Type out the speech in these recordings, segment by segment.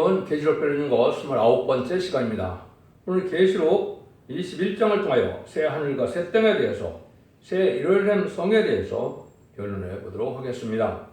오늘은 계시록 배우는 것 29번째 시간입니다. 오늘 계시록 21장을 통하여 새 하늘과 새 땅에 대해서 새 이르르렘 성에 대해서 변론해 보도록 하겠습니다.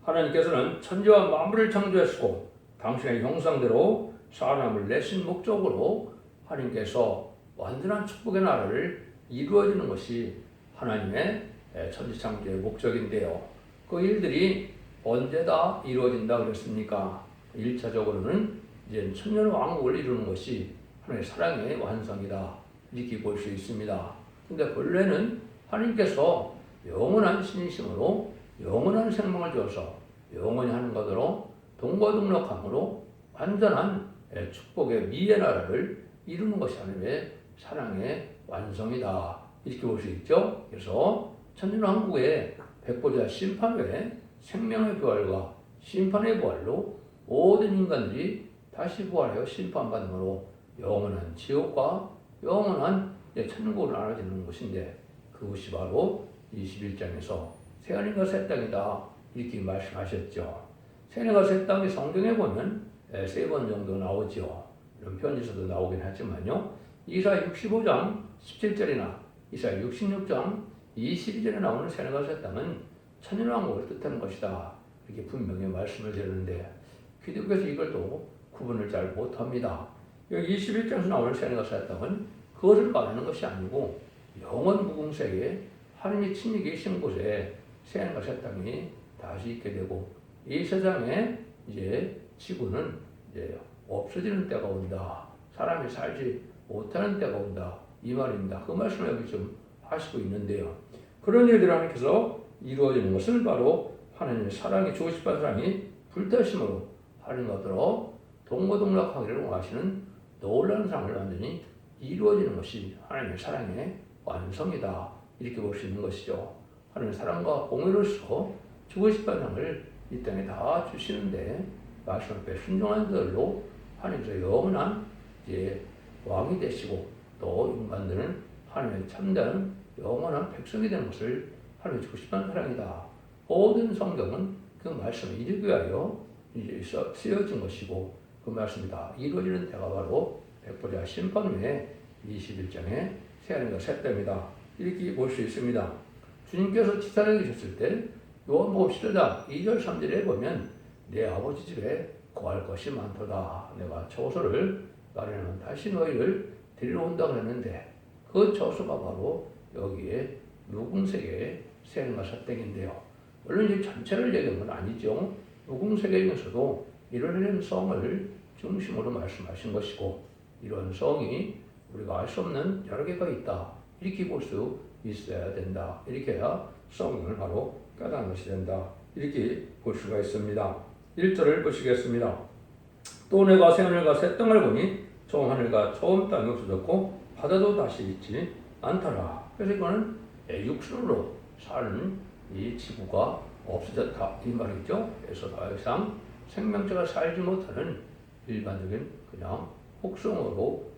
하나님께서는 천지와 만물을 창조하시고 당신의 형상대로 사람을 내신 목적으로 하나님께서 완전한 축복의 나라를 이루어지는 것이 하나님의 천지창조의 목적인데요. 그 일들이 언제 다 이루어진다 그랬습니까? 1차적으로는 이제 천년 왕국을 이루는 것이 하나님의 사랑의 완성이다 이렇게 볼 수 있습니다. 근데 본래는 하나님께서 영원한 신이심으로 영원한 생명을 주어서 영원히 하는 것으로 동거동락함으로 완전한 축복의 미의 나라를 이루는 것이 하나님의 사랑의 완성이다 이렇게 볼 수 있죠. 그래서 천년왕국의 백보자 심판 후에 생명의 부활과 심판의 부활로 모든 인간들이 다시 부활하여 심판받음으로 영원한 지옥과 영원한 천국으로 나눠지는 것인데, 그것이 바로 21장에서 새하늘과 새 땅이다 이렇게 말씀하셨죠. 새하늘과 새 땅이 성경에 보면 3번 정도 나오죠. 이런 편지서도 나오긴 하지만요, 이사야 65장 17절이나 이사야 66장 22절에 나오는 새하늘과 새 땅은 천년왕국을 뜻하는 것이다 이렇게 분명히 말씀을 드렸는데, 기독교에서 이걸 또 구분을 잘 못합니다. 여기 21장에서 나오는 새하늘과 새 땅은 그것을 말하는 것이 아니고 영원 무궁세계 하나님이 친히 계신 곳에 새하늘과 새 땅이 다시 있게 되고, 이 세상에 이제 지구는 이제 없어지는 때가 온다, 사람이 살지 못하는 때가 온다 이 말입니다. 그 말씀을 여기 좀 하시고 있는데요, 그런 일들이 하나님께서 이루어지는 것은 바로 하나님의 사랑이, 주고 싶은 사랑이 불타심으로 하는 것으로 동거동락하기를 원하시는 놀라운 사랑을 완전히 이루어지는 것이 하나님의 사랑의 완성이다 이렇게 볼 수 있는 것이죠. 하나님의 사랑과 공의로서 주고 싶은 사랑을 이 땅에 다 주시는데, 말씀 앞에 순종한 자들로 하나님께서 영원한 이제 왕이 되시고, 또 인간들은 하나님의 참된 영원한 백성이 되는 것을 하나님이 주고 싶은 사랑이다. 모든 성경은 그 말씀을 이루기 위하여 이제 쓰여진 것이고, 그 말씀이 다 이루어지는 때가 바로 백보자 심판 후에 21장의 새하늘과 새 땅이다 이렇게 볼 수 있습니다. 주님께서 지상에 계셨을 때 요한복음 10장 2절 3절에 보면 내 아버지 집에 거할 것이 많도다, 내가 처소를 마련하면 다시 너희를 데리러 온다고 했는데, 그 처소가 바로 여기에 무궁세계의 새하늘과 새 땅인데요. 물론 이제 전체를 얘기한 건 아니죠. 무궁세계에서도 이런 성을 중심으로 말씀하신 것이고, 이런 성이 우리가 알 수 없는 여러 개가 있다 이렇게 볼 수 있어야 된다, 이렇게 해야 성경을 바로 깨닫는 것이 된다 이렇게 볼 수가 있습니다. 1절을 보시겠습니다. 또 내가 새하늘과 새 땅을 보니 처음 하늘과 처음 땅이 없어졌고 바다도 다시 있지 않더라. 그래서 이거는 육신으로 사는 이 지구가 없어졌다 이 말이죠. 그래서 더 이상 생명체가 살지 못하는 일반적인 그냥 혹성으로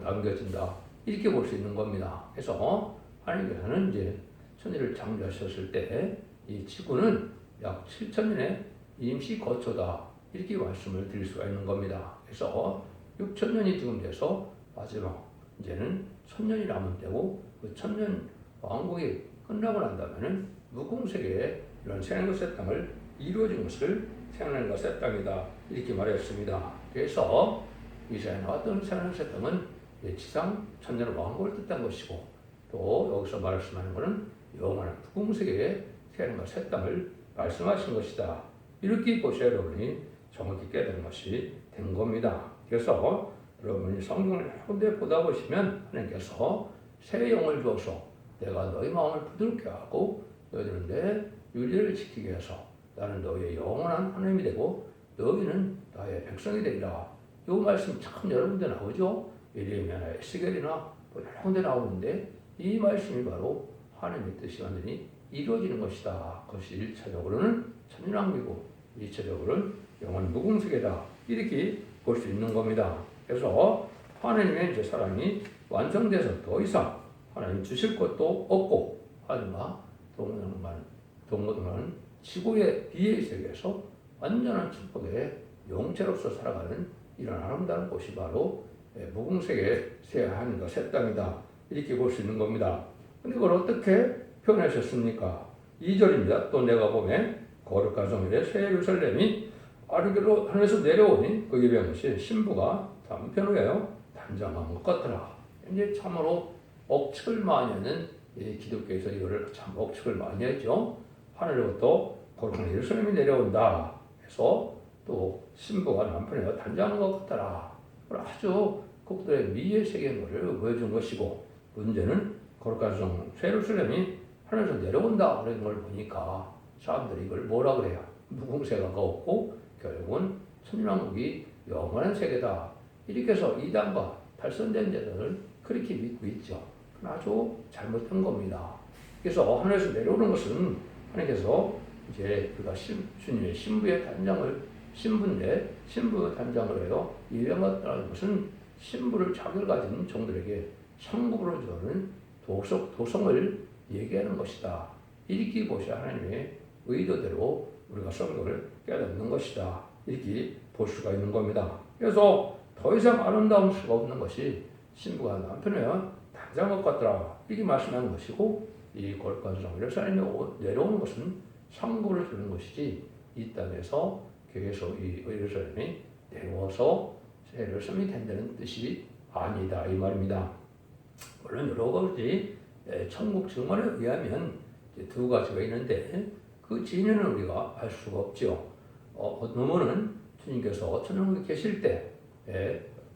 남겨진다 이렇게 볼 수 있는 겁니다. 그래서 하나님께서는 이제 천지를 창조하셨을 때 이 지구는 약 7,000년의 임시 거처다 이렇게 말씀을 드릴 수가 있는 겁니다. 그래서 6,000년이 지금 돼서 마지막 이제는 1,000년이 남은 때고, 그 1,000년 왕국이 끝나고 난다면은 무궁세계의 이런 새하늘과 새 땅을 이루어진 것을 새하늘과 새 땅이다 이렇게 말했습니다. 그래서 이사야에 나왔던 새하늘과 새 땅은 지상 천년 왕국을 뜻한 것이고, 또 여기서 말씀하는 것은 영원한 무궁세계의 새하늘과 새 땅을 말씀하신 것이다 이렇게 보셔야 여러분이 정확히 깨달은 것이 된 겁니다. 그래서 여러분이 성경을 여러 보다 보시면 하나님께서 새 영을 주어서 내가 너희 마음을 부드럽게 하고 너희들은 내 윤리를 지키게 해서 나는 너희의 영원한 하나님이 되고 너희는 나의 백성이 되리라. 이 말씀 참 여러 군데 나오죠. 예레미야나 에스겔이나 여러 군데 나오는데, 이 말씀이 바로 하나님의 뜻이 완전히 이루어지는 것이다. 그것이 1차적으로는 천년왕국이고 2차적으로는 영원 무궁세계다 이렇게 볼 수 있는 겁니다. 그래서 하나님의 이제 사랑이 완성돼서 더 이상 하나님 주실 것도 없고, 하지만 동거동락하는 지구의 비의 세계에서 완전한 축복의 영체로서 살아가는 이런 아름다운 곳이 바로 무궁색의 새 하늘과 새 땅이다. 이렇게 볼 수 있는 겁니다. 근데 그걸 어떻게 표현하셨습니까? 2절입니다. 또 내가 보매 거룩한 성일의 새 예루살렘이 아르게로 하늘에서 내려오니 그 예배한 것이 신부가 남편 후에 단장한 것 같더라. 이제 참으로 억측을 많이 하는 기독교에서 이거를 참 억측을 많이 했죠. 하늘로부터 거룩한 예루살렘이 내려온다 해서 또 신부가 남편에 단장한 것 같더라. 아주 그들의 미의 세계인 것을 보여준 것이고, 문제는 거룩한 성 예루살렘이 하늘에서 내려온다 그런 걸 보니까 사람들이 이걸 뭐라 그래요? 무궁세가 없고 결국은 천년왕국이 영원한 세계다. 이렇게 해서 이단과 탈선된 자들을 그렇게 믿고 있죠. 아주 잘못된 겁니다. 그래서 하늘에서 내려오는 것은 하나님께서 이제 그가 주님의 신부의 단장을 신부인데 신부 단장을 해요. 예배한다는 것은 신부를 자격을 가진 종들에게 상급으로 주는 도성을 얘기하는 것이다. 이렇게 보셔야 하나님의 의도대로 우리가 성경을 깨닫는 것이다. 이렇게 볼 수가 있는 겁니다. 그래서 더 이상 아름다울 수가 없는 것이 신부가 남편을 단장한 것 같더라. 이렇게 말씀하는 것이고, 이 거룩한 성 예루살렘에 내려오는 것은 상급을 주는 것이지, 이 땅에서 교회에서 이 예루살렘이 내려와서 예루살렘이 된다는 뜻이 아니다. 이 말입니다. 물론 여러 가지 천국 증언에 의하면 두 가지가 있는데 그 진위는 우리가 알 수가 없죠. 어떤 분은 주님께서 천국에 계실 때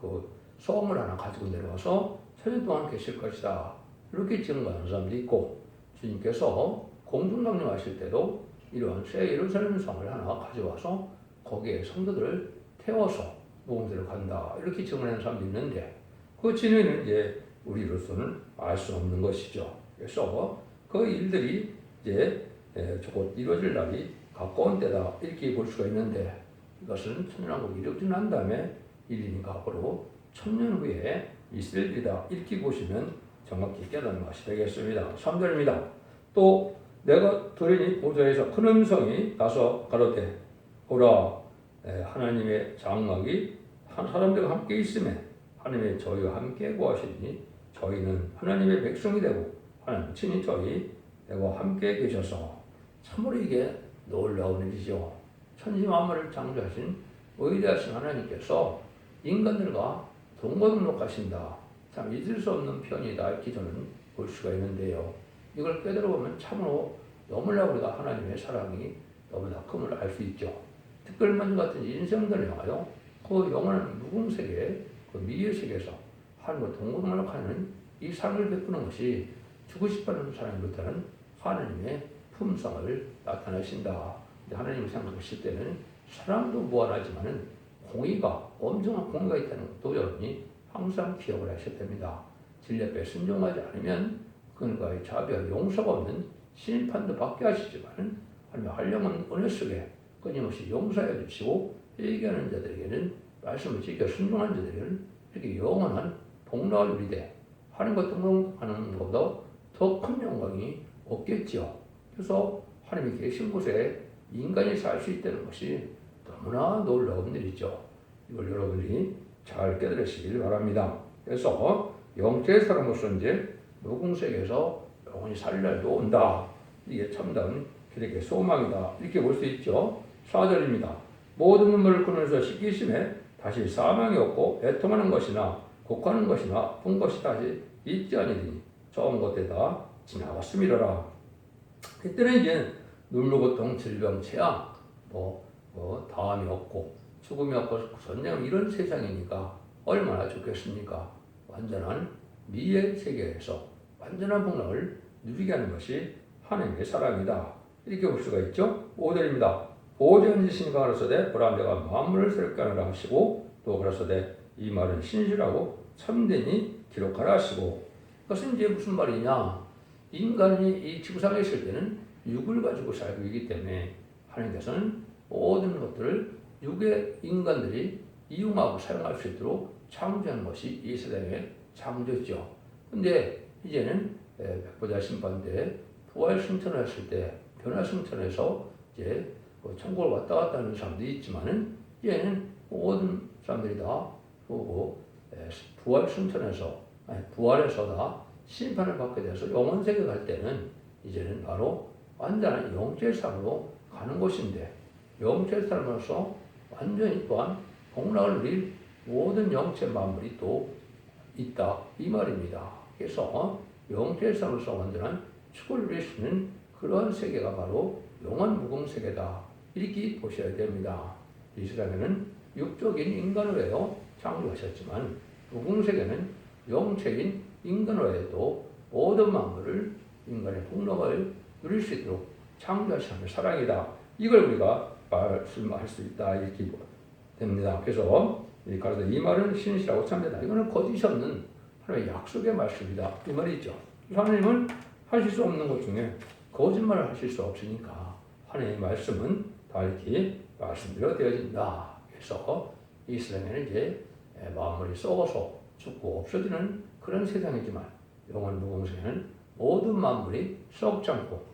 그 소원을 하나 가지고 내려와서 천년 동안 계실 것이다. 이렇게 증거하는 사람도 있고, 주님께서 공중강림하실 때도 이러한 새 예루살렘 성을 하나 가져와서 거기에 성도들을 태워서 무궁대로 간다. 이렇게 증언하는 사람도 있는데 그 진위는 이제 우리로서는 알 수 없는 것이죠. 그래서 그 일들이 이제 곧 이루어질 날이 가까운 때다. 이렇게 볼 수가 있는데, 이것은 천년왕국이 이루어지고 난 다음에 일이니까 앞으로 천년 후에 있을 일이다. 이렇게 보시면 정확히 깨닫는 것이 되겠습니다. 3절입니다. 또 내가 들으니 보좌에서 큰 음성이 나서 가로되 보라, 하나님의 장막이 사람들과 함께 있음에 하나님의 저희와 함께 구하시니 저희는 하나님의 백성이 되고 하나님 친히 저희 내가 함께 계셔서, 참으로 이게 놀라운 일이죠. 천지만물을 창조하신 위대하신 하나님께서 인간들과 동거동록하신다. 참 잊을 수 없는 편이다. 이렇게 저는 볼 수가 있는데요. 이걸 깨달아 보면 참으로 너무나 우리가 하나님의 사랑이 너무나 큼을 알 수 있죠. 특별만 같은 인생들을 향하여 그 영원한 무궁세계, 그 미의 세계에서 하나님과 동거동록하는 이 사랑을 베푸는 것이 주고 싶어하는 사람보다는 하나님의 품성을 나타내신다. 하나님을 생각하실 때는 사랑도 무한하지만은 공의가, 엄청난 공의가 있다는 것도 여러분이 항상 기억을 하셔야 됩니다. 진리 앞에 순종하지 않으면 그들과의 자비와 용서가 없는 심판도 받게 하시지만 하나님의 한량한 은혜 속에 끊임없이 용서해 주시고 회개하는 자들에게는, 말씀을 지켜 순종하는 자들에게는 이렇게 영원한 복락을 누리되 하나님과 동행하는 것보다 더 큰 영광이 없겠지요. 그래서 하나님이 계신 곳에 인간이 살 수 있다는 것이 너무나 놀라운 일이죠. 이걸 여러분이 잘 깨달으시길 바랍니다. 그래서 영적의 사람으로서 이제 무궁세계에서 영원히 살 날도 온다. 이게 참다운 기독교의 소망이다. 이렇게 볼 수 있죠. 4절입니다. 모든 눈물을 끊으면서 씻기심에 다시 사망이 없고 애통하는 것이나 곡하는 것이나 본 것이 다시 있지 아니니 처음 것에다 지나갔음이로라. 그때는 이제 눈물, 고통, 질병, 재앙, 다음이 없고 죽음이 없고 전쟁 이런 세상이니까 얼마나 좋겠습니까? 완전한 미의 세계에서 완전한 복락을 누리게 하는 것이 하나님의 사랑이다. 이렇게 볼 수가 있죠. 5절입니다. 보좌에 앉으시니까 가라사대 보라 내가 만물을 새롭게 하느라 하시고 또 가라사대 이 말은 신실하고 참되니 기록하라 하시고, 그것은 이제 무슨 말이냐? 인간이 이 지구상에 있을 때는 육을 가지고 살고 있기 때문에 하나님께서는 모든 것들을 육의 인간들이 이용하고 사용할 수 있도록 창조한 것이 이 세상의 창조죠. 근데 이제는 백보자 심판 때 부활 승천을 했을 때 변화 승천해서 이제 천국을 왔다 갔다 하는 사람도 있지만은 이제는 모든 사람들이 다 보고 부활 승천에서 부활에서 다 심판을 받게 돼서 영원 세계 갈 때는 이제는 바로 완전한 영적 삶으로 가는 곳인데 영적 삶으로서 완전히 또한 복락을 누릴 모든 영적 만물이 또 있다 이 말입니다. 그래서 영적 삶으로서 완전한 축을 누릴 수 있는 그러한 세계가 바로 영원 무궁 세계다 이렇게 보셔야 됩니다. 이 세상에는 육적인 인간으로 창조하셨지만 무궁 세계는 영적인 인간으로 해도 모든 만물을 인간의 복락을 누릴 수 있도록 창조하신 사랑이다. 이걸 우리가 말씀할 수 있다 이렇게 됩니다. 그래서 가로되 이 말은 신이시라고 참되다. 이거는 거짓이 없는 하나님의 약속의 말씀이다 이 말이죠. 하나님은 하실 수 없는 것 중에 거짓말을 하실 수 없으니까 하나님의 말씀은 다 이렇게 말씀대로 되어진다. 그래서 이 세상에는 이제 만물이 썩어서 죽고 없어지는 그런 세상이지만 영원 무궁세는 모든 만물이 썩지 않고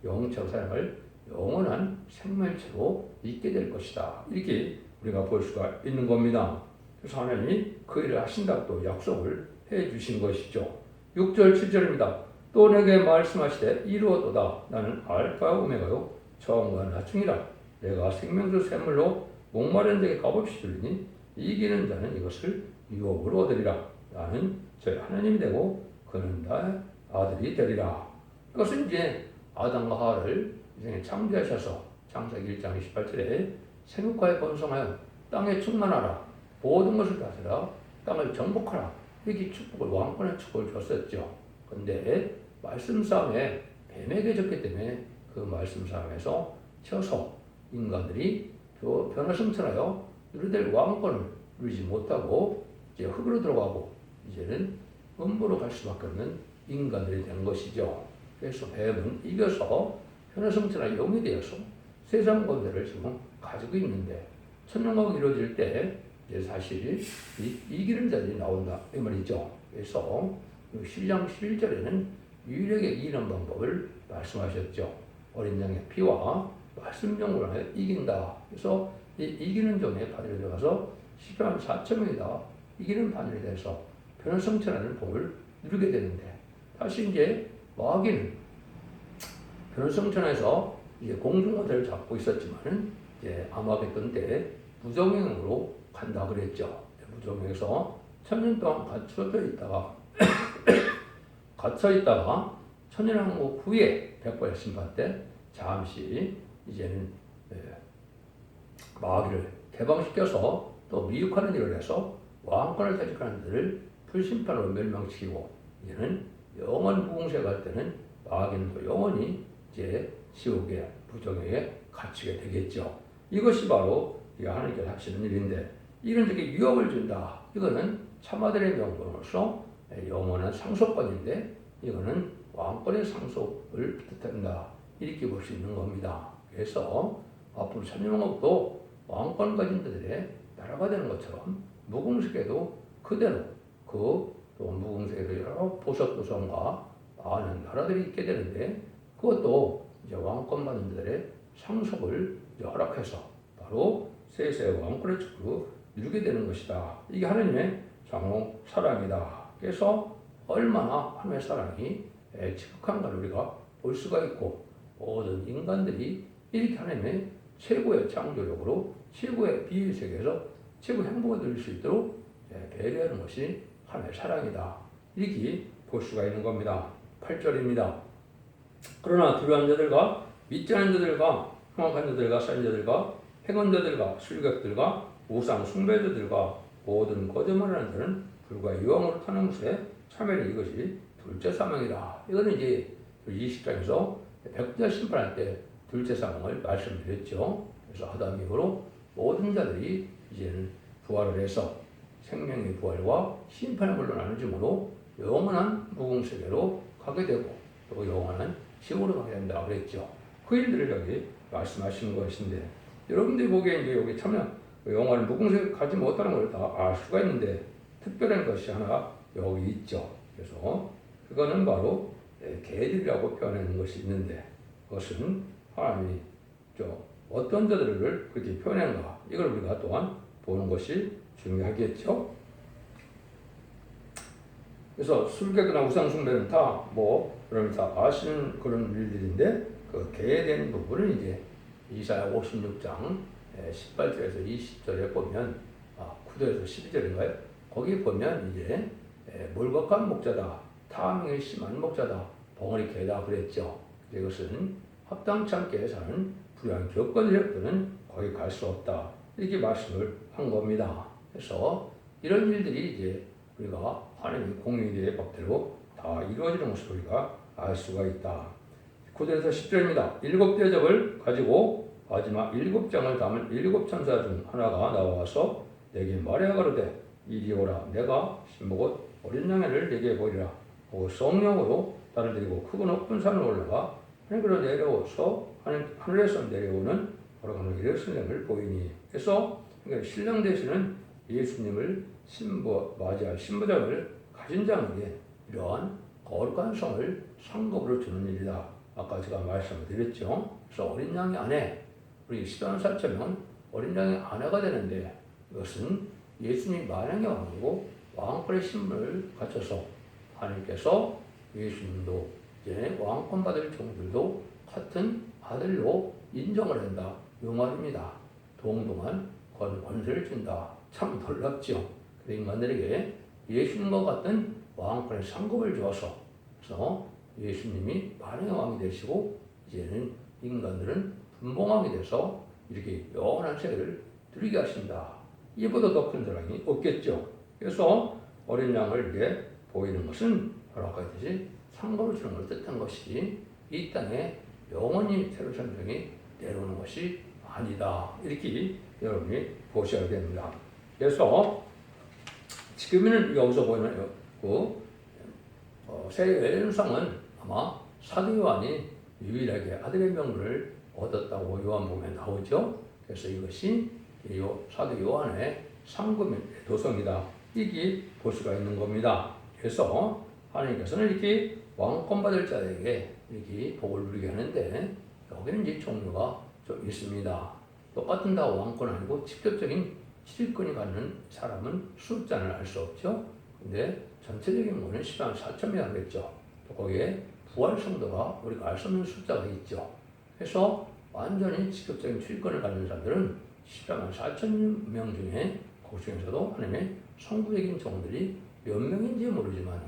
영적 삶을 영원한 생명체로 있게 될 것이다. 이렇게 우리가 볼 수가 있는 겁니다. 그래서 하나님이 그 일을 하신다고 또 약속을 해 주신 것이죠. 6절 7절입니다. 또 내게 말씀하시되 이루어도다. 나는 알파와 오메가요 처음과 나중이라. 내가 생명수 샘물로 목마른 자에게 값없이 주리니 이기는 자는 이것을 유업으로 얻으리라. 나는 저희 하나님이 되고 그는 나의 아들이 되리라. 이것은 이제 아담과 하와를 이제 창조하셔서 창세기 1장 28절에 생육하여 번성하여 땅에 충만하라. 모든 것을 다스려 땅을 정복하라. 이렇게 축복을 왕권의 축복을 줬었죠. 그런데 말씀 싸움에 뱀에게 졌기 때문에 그 말씀 싸움에서 쳐서 인간들이 변화승천하여 누리될 왕권을 누리지 못하고 이제 흙으로 들어가고 이제는 음부로 갈 수밖에 없는 인간들이 된 것이죠. 그래서 뱀은 이겨서 변화승천하여 영이 되어서 세상 권세를 지금 가지고 있는데 천년왕국이 이루어질 때 이제 사실 이기는 자들이 나온다 이 말이죠. 그래서 신랑 11절에는 유일하게 이기는 방법을 말씀하셨죠. 어린 양의 피와 말씀 정보를 하여 이긴다. 그래서 이 이기는 종의 바늘에 들어가서 시편 4,000명이 다 이기는 바늘에 대해서 변화성천하는 복을 누리게 되는데 다시 이제 마귀는 변화성천에서 이제 공중권세를 잡고 있었지만은 이제 아마겟돈 때 무정행으로 간다 그랬죠. 무정행에서 1000년 동안 갇혀 있다가 천년왕국 후에 백발 심판 때 잠시 이제는 마귀를 개방시켜서 또 미혹하는 일을 해서 왕권을 퇴직하는 자들을 불심판으로 멸망시키고 이제는 영원 무궁세 갈 때는 마귀는 또 영원히 이제 지옥의 부정에 갇히게 되겠죠. 이것이 바로 하나님께서 하시는 일인데 이런 적에 유업을 준다. 이거는 참아들의 명분으로서 영원한 상속권인데 이거는 왕권의 상속을 뜻한다. 이렇게 볼 수 있는 겁니다. 그래서 앞으로 천년왕국도 왕권 가진 자들의 나라가 되는 것처럼 무궁세계도 그대로 또 무궁세계도 여러 보석도성과 많은 나라들이 있게 되는데 그것도 이제 왕권 받은 자들의 상속을 허락해서 바로 세세의 왕권의 축으로 누리게 되는 것이다. 이게 하나님의 장호 사랑이다. 그래서 얼마나 하나님의 사랑이 지극한가를 우리가 볼 수가 있고 모든 인간들이 이렇게 하나님의 최고의 창조력으로 최고의 비밀 세계에서 최고의 행복을 누릴 수 있도록 배려하는 것이 하나님의 사랑이다. 이렇게 볼 수가 있는 겁니다. 8절입니다. 그러나 두려운 자들과 믿지 않는 자들과 흉악한 자들과 살인 자들과 행언자들과 술객들과 우상 숭배자들과 모든 거짓말하는 자는 불과 유황으로 타는 것에 참여는 이것이 둘째 사망이다. 이거는 이제 20장에서 백자 심판할 때 둘째 사망을 말씀드렸죠. 그래서 아담 이후로 모든 자들이 이제는 부활을 해서 생명의 부활과 심판의 물로 나누심으로 영원한 무궁세계로 가게 되고 또 영원한 지옥으로 가게 된다 그랬죠. 그 일들을 여기 말씀하시는 것인데 여러분들이 보기에 이제 여기 참여 영원한 무궁세계 가지 못하는 걸 다 알 수가 있는데 특별한 것이 하나 여기 있죠. 그래서 그거는 바로 개들이라고 표현하는 것이 있는데 그것은 하나님이 어떤 자들을 그렇게 표현한가 이걸 우리가 또한 보는 것이 중요하겠죠. 그래서 술객이나 우상숭배는 다 여러분 다 아시는 그런 일들인데 그 개해된 부분은 이제 이사야 56장 18절에서 20절에 보면 9절에서 12절인가요? 거기 보면 이제 몰곡한 목자다, 탐욕이 심한 목자다, 벙어리 개다 그랬죠. 이것은 합당치 않게 사는 불의한 교권세력들은 거기 갈 수 없다 이렇게 말씀을 한 겁니다. 그래서 이런 일들이 이제 우리가 하나님의 공의의 법대로 다 이루어지는 것을 우리가 알 수가 있다. 9절에서 10절입니다. 7 대접을 가지고 마지막 7장을 담은 7 천사 중 하나가 나와서 내게 말하여 가로되 이리 오라. 내가 신복옷 어린 양을 내게 보이리라. 하고 성령으로 나를 데리고 크고 높은 산을 올라가 하늘으로 내려오서 하늘에서 내려오는 바로 하늘의 신령을 보이니. 그래서 신령 되시는 예수님을 맞이할 신부장을 가진 자에게 이러한 거룩한 성을 상급으로 주는 일이다. 아까 제가 말씀을 드렸죠. 그래서 어린 양의 아내, 우리 10만 4천 명 어린 양의 아내가 되는데 이것은 예수님이 만왕의 왕이고 왕권의 신분을 갖춰서 하나님께서 예수님도 이제 왕권 받을 종들도 같은 아들로 인정을 한다. 이 말입니다. 동동한 권세를 준다. 참 놀랍죠. 그래서 인간들에게 예수님과 같은 왕권의 상급을 주어서 그래서 예수님이 만왕의 왕이 되시고 이제는 인간들은 분봉왕이 돼서 이렇게 영원한 세계를 누리게 하신다. 이보다 더 큰 사랑이 없겠죠. 그래서 어린 양을 이렇게 보이는 것은 바로 아까 했듯이 상급을 주는 것을 뜻한 것이 이 땅에 영원히 새로운 생명이 내려오는 것이 아니다. 이렇게 여러분이 보셔야 됩니다. 그래서 지금은 여기서 보이는 새 외연성은 아마 사도 요한이 유일하게 아들의 명분을 얻었다고 요한복음에 나오죠. 그래서 이것이 사도 요한의 상급 도성이다. 이게 볼 수가 있는 겁니다. 그래서 하나님께서는 이렇게 왕권 받을 자에게 이렇게 복을 누리게 하는데 여기는 이제 종류가 좀 있습니다. 똑같은 다 왕권 아니고 직접적인 지휘권이 갖는 사람은 숫자는 알 수 없죠. 근데 전체적인 거는 10만 4천 명 하겠죠. 또 거기에 부활 성도가 우리가 알 수 없는 숫자가 있죠. 그래서 완전히 직접적인 지휘권을 갖는 사람들은 10만 4천 명 중에 그 중에서도 하나님의 성부적인 종들이 몇 명인지 모르지만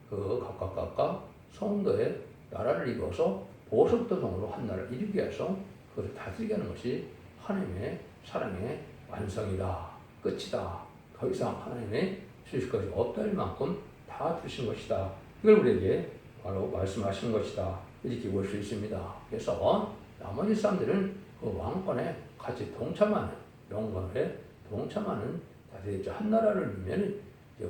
그 각각 성도의 나라를 이루어서 보석도 성으로 한 나라를 이루기 위해서 그것을 다스리게 하는 것이 하나님의 사랑의 완성이다. 끝이다. 더 이상 하나님의 주실 것이 없다 할 만큼 다 주신 것이다. 이걸 우리에게 바로 말씀하신 것이다. 이렇게 볼 수 있습니다. 그래서 나머지 사람들은 그 왕권에 같이 동참하는 영광에 동참하는 한 나라를 이루면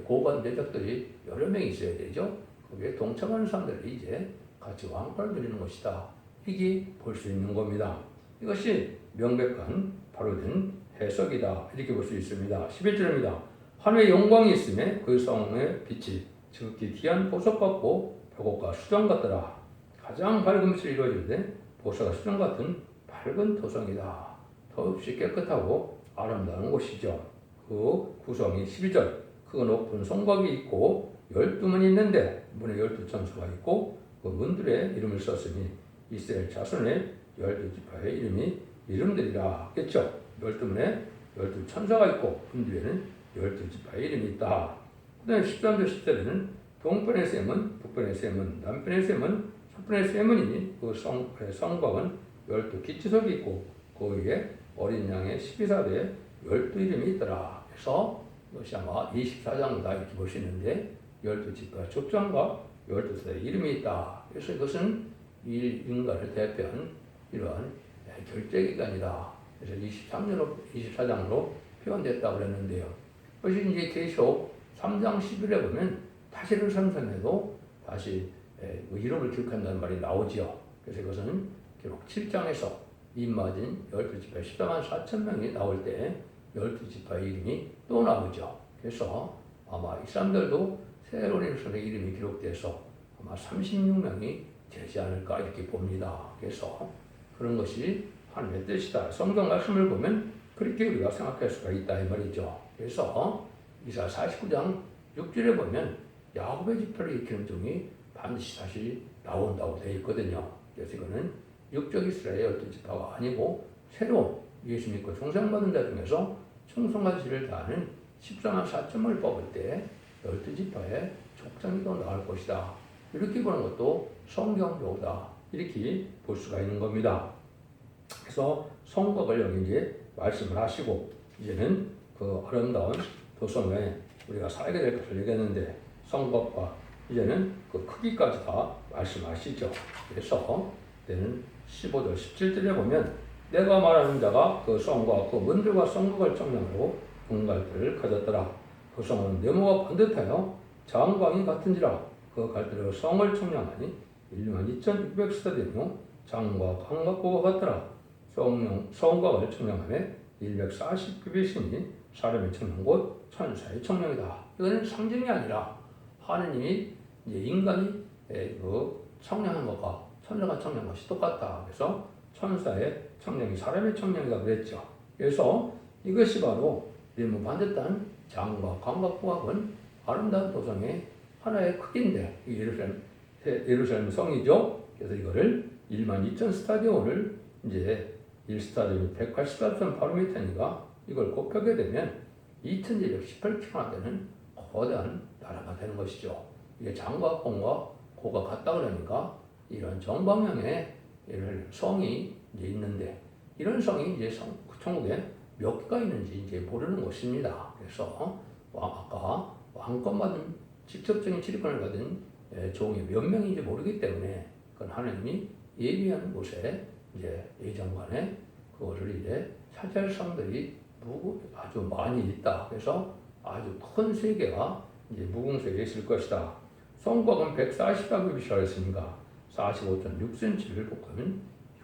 고관 대적들이 여러 명이 있어야 되죠. 거기에 동참하는 사람들이 이제 같이 왕권을 누리는 것이다. 이게 볼 수 있는 겁니다. 이것이 명백한 바로 된 해석이다. 이렇게 볼 수 있습니다. 11절입니다. 하늘의 영광이 있음에 그 성의 빛이 지극히 귀한 보석 같고 벽옥과 수정 같더라. 가장 밝은 빛을 이루어지는데 보석과 수정 같은 밝은 도성이다. 더없이 깨끗하고 아름다운 곳이죠. 그 구성이 12절. 그 높은 성곽이 있고 12문이 있는데 문에 12천수가 있고 그 문들의 이름을 썼으니 이스라엘 자손의 12지파의 이름들이라 했죠. 12문에 12천사가 있고 문 뒤에는 12지파의 이름이 있다. 그 다음에 13절 10절에는 동편의 셈은 북편의 셈은 남편의 셈은 서편의 셈은이니 그 성곽은 12기치석이 있고 그 위에 어린 양의 12사대에 12이름이 있더라. 그래서 이것이 아마 24장이다 이렇게 보시는데 12지파 족장과 12사대의 이름이 있다. 그래서 이것은 이 인간을 대표한 이러한 결제기간이다. 그래서 24장으로 표현됐다고 그랬는데요. 그것이 이제 계시록 3장 10일에 보면 다시를 상상해도 다시 이름을 기록한다는 말이 나오죠. 그래서 이것은 기록 7장에서 입맞은 12지파 14만 4천 명이 나올 때 12지파의 이름이 또 나오죠. 그래서 아마 이 사람들도 새로운 일선의 이름이 기록돼서 아마 36명이 되지 않을까 이렇게 봅니다. 그래서 그런 것이 하나님의 뜻이다. 성경 말씀을 보면 그렇게 우리가 생각할 수가 있다 이 말이죠. 그래서 이사 49장 6절에 보면 야곱의 지파를 일으키는 종이 반드시 다시 나온다고 되어 있거든요. 그래서 이거는 육적 이스라엘의 12지파가 아니고 새로운 예수 믿고 충성받은 자 중에서 충성과 지를 다하는 14만 4천을 뽑을 때 12지파의 족장이 더 나을 것이다. 이렇게 보는 것도 성경적이다. 이렇게 볼 수가 있는 겁니다. 그래서 성곽을 여기 이제 말씀을 하시고 이제는 그 아름다운 도성에 우리가 살게 될 것을 얘기했는데 성곽과 이제는 그 크기까지 다 말씀하시죠. 그래서 때는 15절 17절에 보면 내가 말하는 자가 그 성과 그 문들과 성곽을 청량하고 분갈대를 가졌더라. 그 성은 네모가 반듯하여 장광이 같은지라 그 갈대로 성을 청량하니 12,600스타디며 장과 광각고가 같더라. 성곽을 청량함에 140규빗이니 사람의 청량 곧 천사의 청량이다. 이거는 상징이 아니라 하느님이 이제 인간이 그 청량한 것과 천사가 청량한 것이 똑같다. 그래서 천사의 청량이 사람의 청량이다 그랬죠. 그래서 이것이 바로 네모 반듯한 장과 광각고각은 아름다운 도성의 하나의 크기인데 예루살렘 성이죠. 그래서 이거를 12,000 스타디온을 이제 1스타디온이 184.8m니까 이걸 곱하게 되면 2,218km나 되는 거대한 나라가 되는 것이죠. 이게 장과 공과 고가 같다 그러니까 이런 정방향의 성이 이제 있는데 이런 성이 이제 천국에 몇 개가 있는지 이제 모르는 것입니다. 그래서 아까 왕권 받은 직접적인 지리권을 받은 종이 몇 명인지 모르기 때문에 그건 하나님이 예비한 곳에 이제 예정관에 그것을 이제 차지할 성들이 아주 많이 있다. 그래서 아주 큰 세계가 이제 무궁세계에 있을 것이다. 성곽은 144규빗이라 했으니까 45.6cm를 곱하면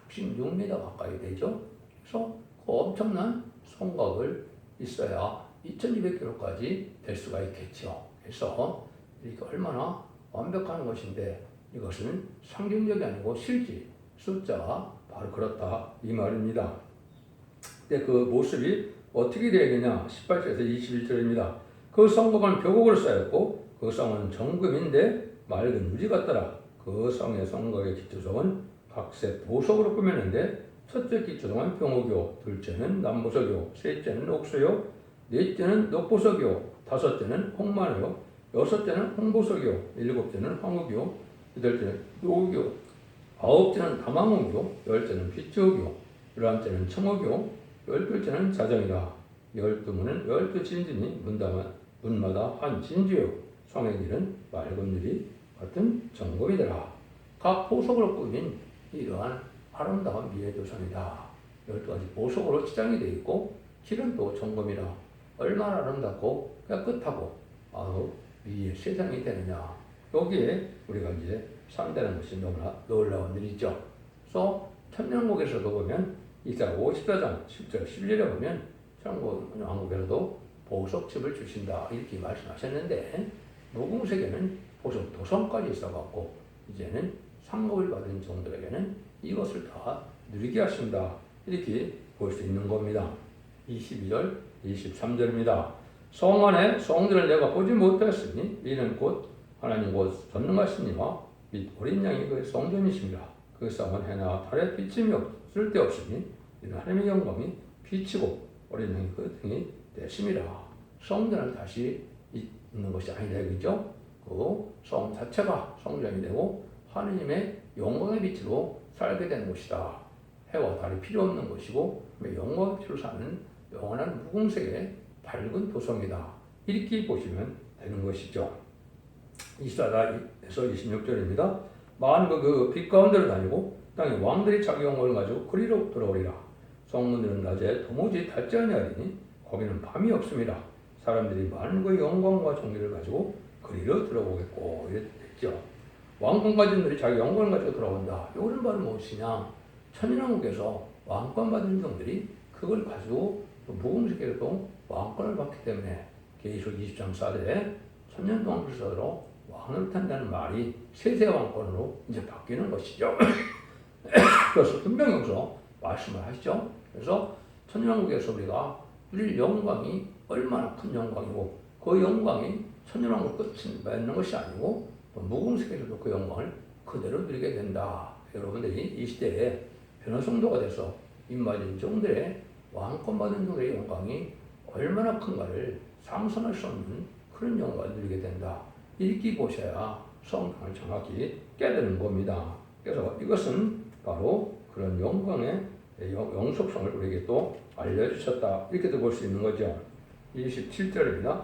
66m 가까이 되죠. 그래서 그 엄청난 성곽을 있어야 2200km까지 될 수가 있겠죠. 그래서 이렇게 얼마나 완벽한 것인데 이것은 상징적이 아니고 실제 숫자가 바로 그렇다 이 말입니다. 근데 그 모습이 어떻게 되겠냐? 18절에서 21절입니다. 그 성곽은 벼곡으로 쌓였고 그 성은 정금인데 맑은 유리 같더라. 그 성의 성곽의 기초성은 각색 보석으로 꾸몄는데 첫째 기초성은 병옥이요, 둘째는 남보석이요, 셋째는 옥수요, 넷째는 녹보석이요, 다섯째는 홍마노요, 여섯째는 홍보석이요, 일곱째는 황옥이요, 여덟째는 요옥이요, 아홉째는 다망옥이요, 열째는 빛지옥이요, 열한째는 청옥이요, 열둘째는 자정이다. 12문은 12진진이 문마다 한 진주요, 성의 길은 맑은 유리 같은 정금이더라. 각 보석으로 꾸민 이러한 아름다운 미의 조선이다. 12가지 보석으로 치장이 되어 있고 길은 또 정금이라 얼마나 아름답고 깨끗하고 아우 미의 세상이 되느냐. 여기에 우리가 이제 산다는 것이 너무나 놀라운 일이죠. 그래서 천년국에서도 보면 이사 54장 10절 11절에 보면 천국왕국에서도 보석집을 주신다 이렇게 말씀하셨는데 무궁세계는 보석 도성까지 있어갖고 이제는 상급을 받은 종들에게는 이것을 다 누리게 하신다 이렇게 볼 수 있는 겁니다. 22절 23절입니다. 성 안에 성들을 내가 보지 못했으니 이는 곧 하나님 곧 전능하시니와 및 어린 양이 그 성전이십니다. 그 성은 해나 달에 비침이 쓸데없으니 이는 하나님의 영광이 비치고 어린 양이 그 등이 되심이라. 성전은 다시 있는 것이 아니다 이거죠. 그 성 자체가 성전이 되고 하느님의 영광의 빛으로 살게 되는 것이다. 해와 달이 필요 없는 것이고 영광의 빛으로 사는 영원한 무궁세의 밝은 도성이다. 이렇게 보시면 되는 것이죠. 24절에서 26절입니다. 만국 그 빛 가운데로 다니고 땅의 왕들이 자기 영광을 가지고 그리로 돌아오리라. 성문들은 낮에 도무지 닿지 아니하리니 거기는 밤이 없습니다. 사람들이 만국의 영광과 존귀를 가지고 그리로 들어오겠고 이랬죠. 왕권 가진 들이 자기 영광을 가지고 돌아온다. 이거는 바로 무엇이냐? 천인왕국에서 왕권 받은 종들이 그걸 가지고 무궁세계로도 왕권을 받기 때문에 계시록 20장 4절에 천년 동안 불사로 왕을 탄다는 말이 세세 왕권으로 이제 바뀌는 것이죠. 그래서 분명히 여기서 말씀을 하시죠. 그래서 천년왕국에서 우리가 누릴 영광이 얼마나 큰 영광이고 그 영광이 천년왕국 끝을 맺는 것이 아니고 또 무궁세계에서도 그 영광을 그대로 누리게 된다. 여러분들이 이 시대에 변화성도가 돼서 임마진 종들의 왕권 받은 종들의 영광이 얼마나 큰가를 상상할 수 없는 그런 영광을 누리게 된다. 읽기 보셔야 성경을 정확히 깨닫는 겁니다. 그래서 이것은 바로 그런 영광의 영속성을 우리에게 또 알려주셨다. 이렇게도 볼 수 있는 거죠. 27절입니다.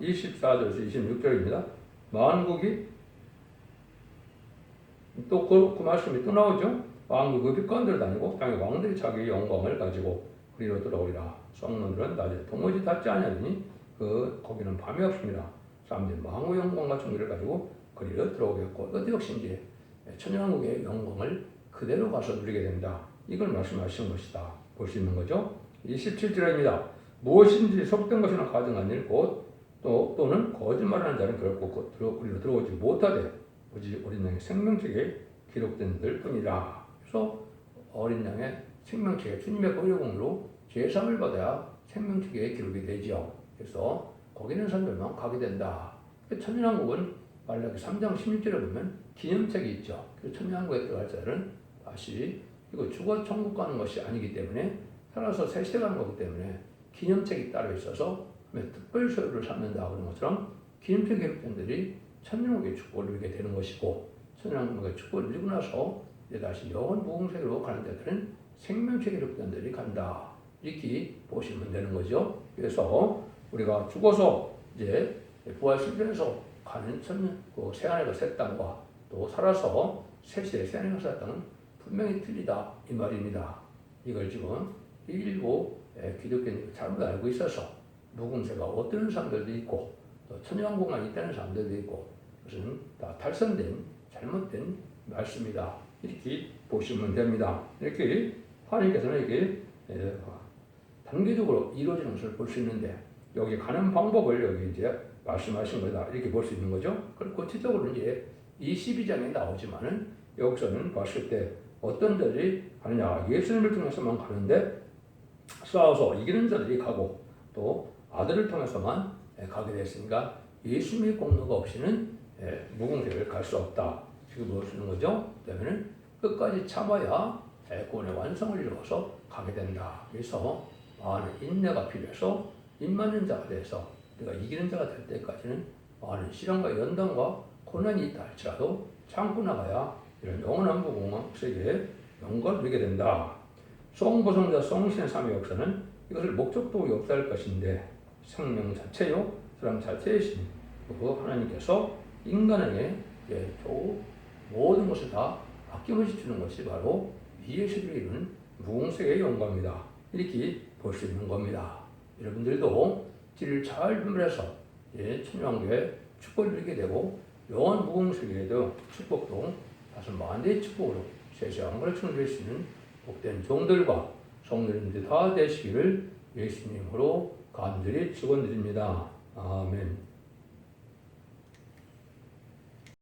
24절에서 26절입니다. 만국이 또 그 말씀이 또 나오죠. 왕국이 빛가운데로 다니고 땅의 왕들이 자기의 영광을 가지고 그리로 돌아오리라. 성문들은 낮에 도무지 닿지 아니하니 거기는 밤이 없습니다. 사람들이 망의 영광과 존귀를 가지고 그리로 들어오겠고 이것도 역시 이제 천년왕국의 영광을 그대로 가서 누리게 된다. 이걸 말씀하시는 것이다. 볼 수 있는 거죠. 27절입니다. 무엇인지 속된 것이나 가증한 일 곧 또는 거짓말하는 자는 결코 우리로 들어오지 못하되 오직 어린 양의 생명책에 기록된 들 뿐이라. 그래서 어린 양의 생명책에 주님의 보혈공으로 제사함을 받아야 생명책에 기록이 되지요. 그래서 거기 있는 사람들만 가게 된다. 천년왕국은 말라기 3장 16절에 보면 기념책이 있죠. 그래서 천년왕국에 들어갈 자들은 다시 이거 죽어 천국 가는 것이 아니기 때문에 살아서 새 시대 가는 거기 때문에 기념책이 따로 있어서 특별 소유를 삼는다 그런 것처럼 기념책에 기록된 들이 천년왕국의 축복을 누리게 되는 것이고 천년왕국의 축복을 누리고 나서 이제 다시 영원 무궁세계로 가는 자들은 생명책에 기록된 들이 간다. 이렇게 보시면 되는 거죠. 그래서 우리가 죽어서 이제 부활신전에서 가는 그 새하늘과 새 땅과 또 살아서 새 시대 새하늘과 새 땅은 분명히 틀리다 이 말입니다. 이걸 지금 일부 기독교인들이 잘못 알고 있어서 무궁세가 어떤 사람들도 있고 또 천년왕국만 있다는 사람들도 있고 그것은 다 탈선된 잘못된 말씀이다. 이렇게 보시면 됩니다. 이렇게 하나님께서는 이게 단계적으로 이루어지는 것을 볼 수 있는데 여기 가는 방법을 여기 이제 말씀하신 거다. 이렇게 볼 수 있는 거죠. 그리고 구체적으로 이제 22장에 나오지만은 여기서는 봤을 때 어떤 자들이 가느냐. 예수님을 통해서만 가는데 싸워서 이기는 자들이 가고 또 아들을 통해서만 가게 됐으니까 예수님의 공로가 없이는 무궁세를 갈 수 없다. 지금 볼 수 있는 거죠. 그러면 끝까지 참아야 구원의 완성을 이루어서 가게 된다. 그래서 많은 인내가 필요해서 임맞는 자가 돼서 내가 이기는 자가 될 때까지는 많은 시련과 연단과 고난이 있다 할지라도 참고 나가야 이런 영원한 무궁세계의 영광을 누리게 된다. 송보성자 송신의 삼위 역사는 이것을 목적도 역사할 것인데 생명 자체요 사람 자체이신 그 하나님께서 인간에게 모든 것을 다 아낌없이 주는 것이 바로 예수를 이루는 무궁세계의 영광입니다. 이렇게 볼 수 있는 겁니다. 여러분들도 길을 잘 분별해서 천년왕국의 축복을 누리게 되고 영원 무궁세계에도 축복도 다섯 만대의 축복으로 세세한 걸 누릴 수 있는 복된 종들과 성도님들 다 되시기를 예수님으로 간절히 축원드립니다. 아멘.